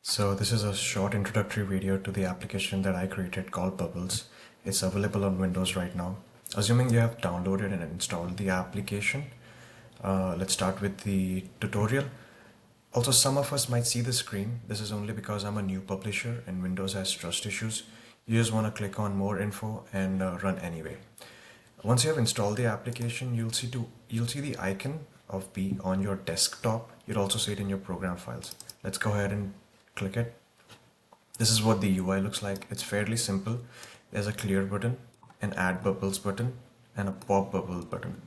So this is a short introductory video to the application that I created called Bubbles. It's available on Windows right now. Assuming you have downloaded and installed the application, let's start with the tutorial. Also, some of us might see the screen. This is only because I'm a new publisher and Windows has trust issues. You just want to click on more info and run anyway. Once you have installed the application, you'll see the icon of B on your desktop. You'll also see it in your program files. Let's go ahead and click it. This is what the UI looks like. It's fairly simple. There's a clear button, an add bubbles button, and a pop bubble button.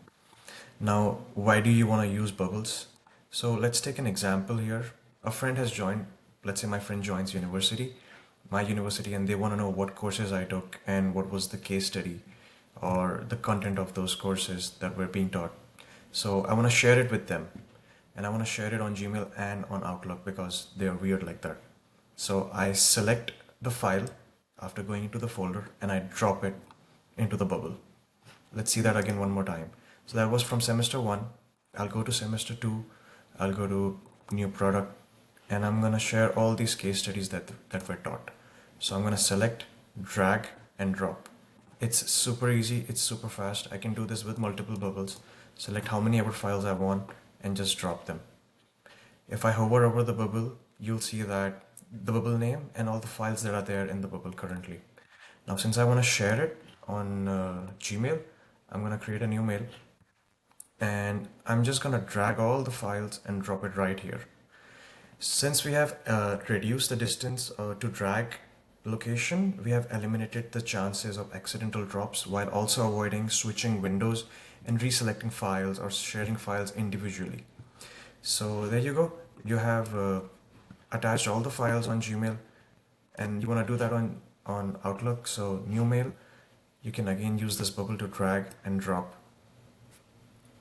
Now, why do you want to use bubbles? So let's take an example here. A friend has joined, let's say my friend joins my university, and they want to know what courses I took and what was the case study or the content of those courses that were being taught. So I want to share it with them, and I want to share it on Gmail and on Outlook because they're weird like that. So I select the file after going into the folder and I drop it into the bubble. Let's see that again one more time. So that was from semester 1. I'll go to semester 2. I'll go to new product, and I'm going to share all these case studies that were taught. So I'm going to select, drag, and drop. It's super easy. It's super fast. I can do this with multiple bubbles. Select how many ever files I want and just drop them. If I hover over the bubble, you'll see that the bubble name and all the files that are there in the bubble currently. Now, since I want to share it on Gmail, I'm going to create a new mail, and I'm just going to drag all the files and drop it right here. Since we have reduced the distance to drag location, we have eliminated the chances of accidental drops while also avoiding switching windows and reselecting files or sharing files individually. So there you go. You have attached all the files on Gmail, and you want to do that on Outlook. So new mail, you can again use this bubble to drag and drop,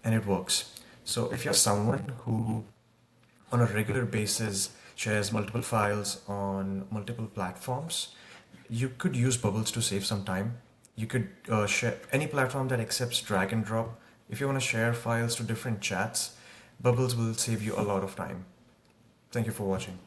and it works. So if you're someone who on a regular basis shares multiple files on multiple platforms, you could use bubbles to save some time. You could share any platform that accepts drag and drop. If you want to share files to different chats, bubbles will save you a lot of time. Thank you for watching.